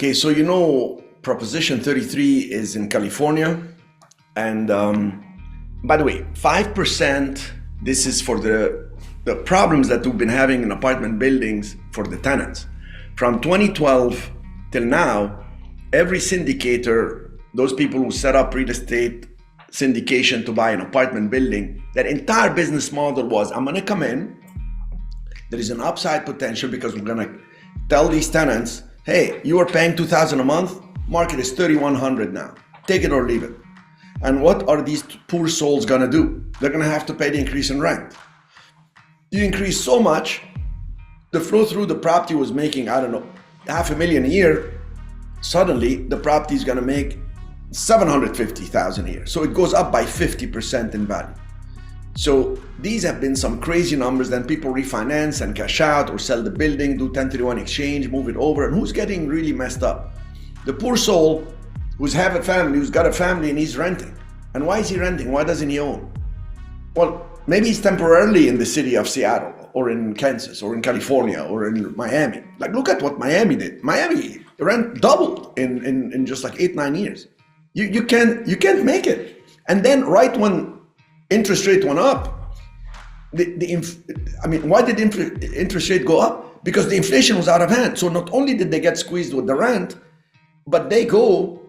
Okay, so you know, Proposition 33 is in California. And by the way, 5%, this is for the problems that we've been having in apartment buildings for the tenants. From 2012 till now, every syndicator, those people who set up real estate syndication to buy an apartment building, that entire business model was, I'm gonna come in, there is an upside potential because we're gonna tell these tenants, hey, you are paying $2,000 a month, market is $3,100 now, take it or leave it. And what are these poor souls gonna do? They're gonna have to pay the increase in rent. You increase so much, the flow through the property was making, I don't know, $500,000 a year. Suddenly the property is gonna make $750,000 a year. So it goes up by 50% in value. So these have been some crazy numbers. Then people refinance and cash out or sell the building, do 1031 exchange, move it over. And who's getting really messed up? The poor soul who's have a family, who's got a family and he's renting. And why is he renting? Why doesn't he own? Well, maybe he's temporarily in the city of Seattle or in Kansas or in California or in Miami. Like, look at what Miami did. Miami rent doubled in just like 8-9 years. You can't make it. And then right when interest rate went up, why did interest rate go up? Because the inflation was out of hand. So not only did they get squeezed with the rent, but they go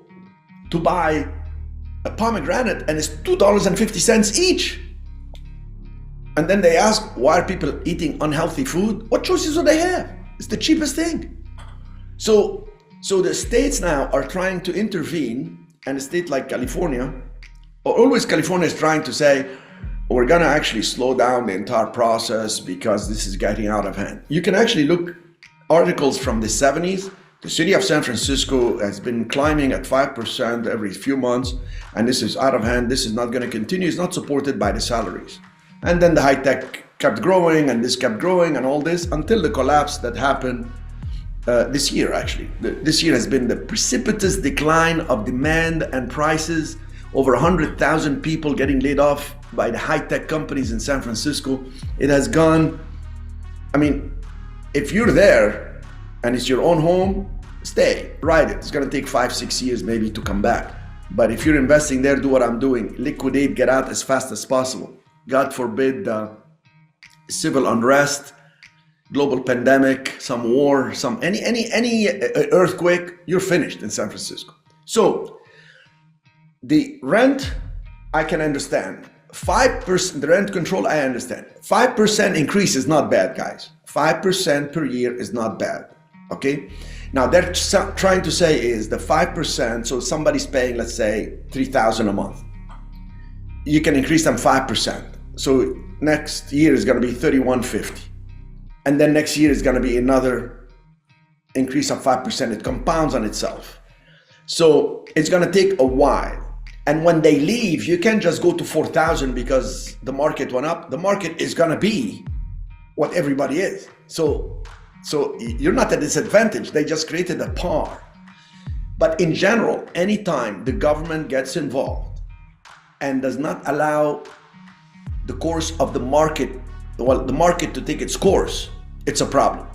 to buy a pomegranate and it's $2.50 each. And then they ask, why are people eating unhealthy food? What choices do they have? It's the cheapest thing. So the states now are trying to intervene, and a state like California, or always California is trying to say, we're gonna actually slow down the entire process because this is getting out of hand. You can actually look articles from the 70s. The city of San Francisco has been climbing at 5% every few months, and this is out of hand. This is not gonna continue. It's not supported by the salaries. And then the high tech kept growing and this kept growing and all this until the collapse that happened this year actually. This year has been the precipitous decline of demand and prices. Over 100,000 people getting laid off by the high-tech companies in San Francisco. It has gone, if you're there and it's your own home, stay, ride it. It's gonna take 5-6 years maybe to come back. But if you're investing there, do what I'm doing. Liquidate, get out as fast as possible. God forbid, civil unrest, global pandemic, some war, any earthquake, you're finished in San Francisco. So the rent, I can understand. 5%, the rent control, I understand. 5% increase is not bad, guys. 5% per year is not bad, okay? Now they're trying to say is the 5%, so somebody's paying, let's say, $3,000 a month. You can increase them 5%. So next year is gonna be $3,150. And then next year is gonna be another increase of 5%. It compounds on itself. So it's gonna take a while. And when they leave, you can't just go to 4,000 because the market went up. The market is gonna be what everybody is. So you're not at a disadvantage. They just created a par. But in general, anytime the government gets involved and does not allow the course of the market, the market to take its course, it's a problem.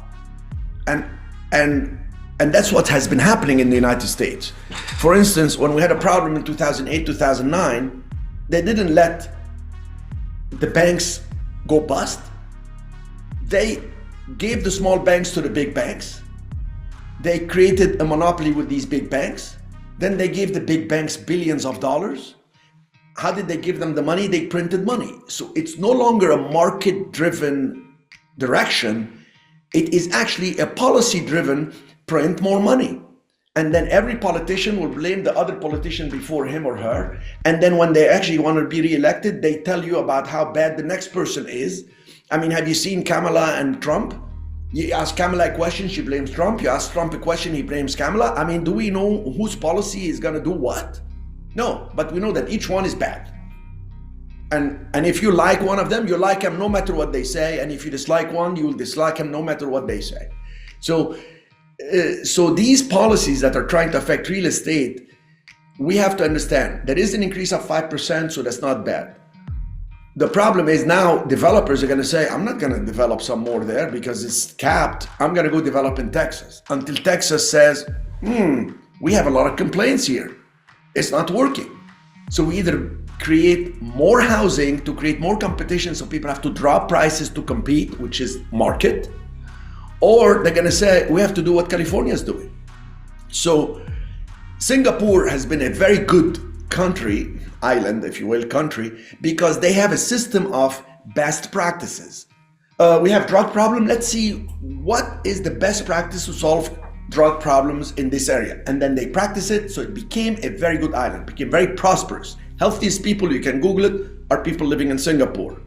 And that's what has been happening in the United States. For instance, when we had a problem in 2008, 2009, they didn't let the banks go bust. They gave the small banks to the big banks. They created a monopoly with these big banks. Then they gave the big banks billions of dollars. How did they give them the money? They printed money. So it's no longer a market-driven direction. It is actually a policy-driven print more money. And then every politician will blame the other politician before him or her. And then when they actually want to be reelected, they tell you about how bad the next person is. Have you seen Kamala and Trump? You ask Kamala a question, she blames Trump. You ask Trump a question, he blames Kamala. Do we know whose policy is gonna do what? No, but we know that each one is bad. And if you like one of them, you like them no matter what they say. And if you dislike one, you will dislike him no matter what they say. So these policies that are trying to affect real estate, we have to understand there is an increase of 5%, so that's not bad. The problem is now developers are going to say, I'm not going to develop some more there because it's capped. I'm going to go develop in Texas until Texas says, we have a lot of complaints here. It's not working. So we either create more housing to create more competition so people have to drop prices to compete, which is market, or they're gonna say, we have to do what California is doing. So Singapore has been a very good country, island, if you will, country, because they have a system of best practices. We have drug problem. Let's see what is the best practice to solve drug problems in this area. And then they practice it. So it became a very good island, became very prosperous. Healthiest people, you can Google it, are people living in Singapore.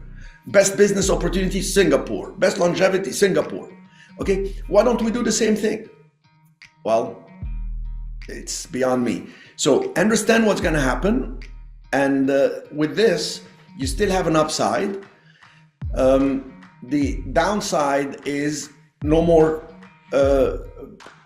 Best business opportunities, Singapore. Best longevity, Singapore. Okay, why don't we do the same thing? Well, it's beyond me. So understand what's gonna happen. And with this, you still have an upside. The downside is no more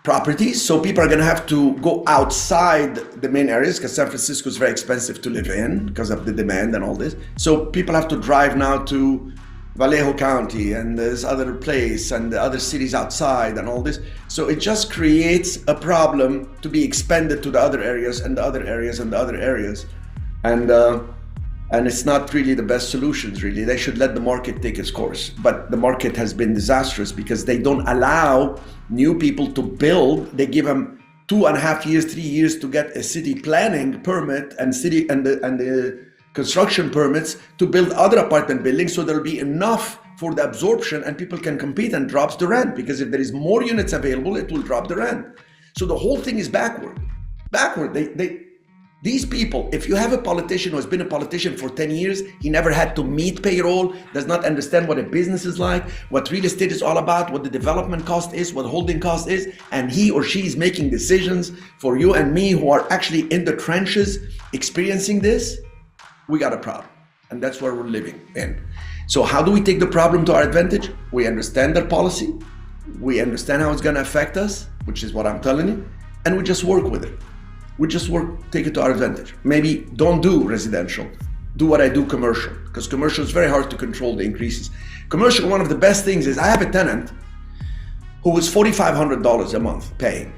properties. So people are going to have to go outside the main areas because San Francisco is very expensive to live in because of the demand and all this. So people have to drive now to Vallejo County and this other place and the other cities outside and all this. So it just creates a problem to be expanded to the other areas and the other areas and the other areas. And it's not really the best solutions, really. They should let the market take its course. But the market has been disastrous because they don't allow new people to build. They give them 2.5 years, 3 years to get a city planning permit and the construction permits to build other apartment buildings. So there'll be enough for the absorption and people can compete and drops the rent. Because if there is more units available, it will drop the rent. So the whole thing is backward. These people, if you have a politician who has been a politician for 10 years, he never had to meet payroll, does not understand what a business is like, what real estate is all about, what the development cost is, what holding cost is, and he or she is making decisions for you and me who are actually in the trenches experiencing this, we got a problem. And that's where we're living in. So how do we take the problem to our advantage? We understand their policy, we understand how it's gonna affect us, which is what I'm telling you, and we just work with it. We just take it to our advantage. Maybe don't do residential. Do what I do commercial, because commercial is very hard to control the increases. Commercial, one of the best things is I have a tenant who was $4,500 a month paying.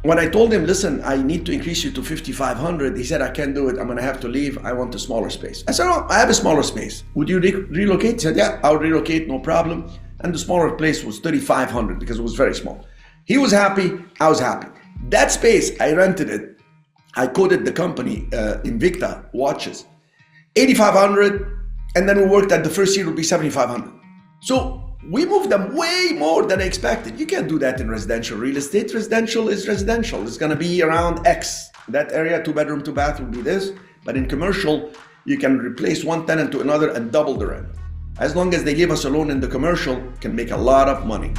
When I told him, listen, I need to increase you to $5,500, he said, I can't do it. I'm gonna have to leave. I want a smaller space. I said, oh, I have a smaller space. Would you relocate? He said, yeah, I'll relocate, no problem. And the smaller place was $3,500 because it was very small. He was happy, I was happy. That space, I rented it. I quoted the company, Invicta watches, $8,500, and then we worked at the first year would be $7,500. So we moved them way more than I expected. You can't do that in residential real estate. Residential is residential. It's gonna be around X. That area, 2 bedroom, 2 bath will be this. But in commercial, you can replace one tenant to another and double the rent. As long as they give us a loan in the commercial, can make a lot of money.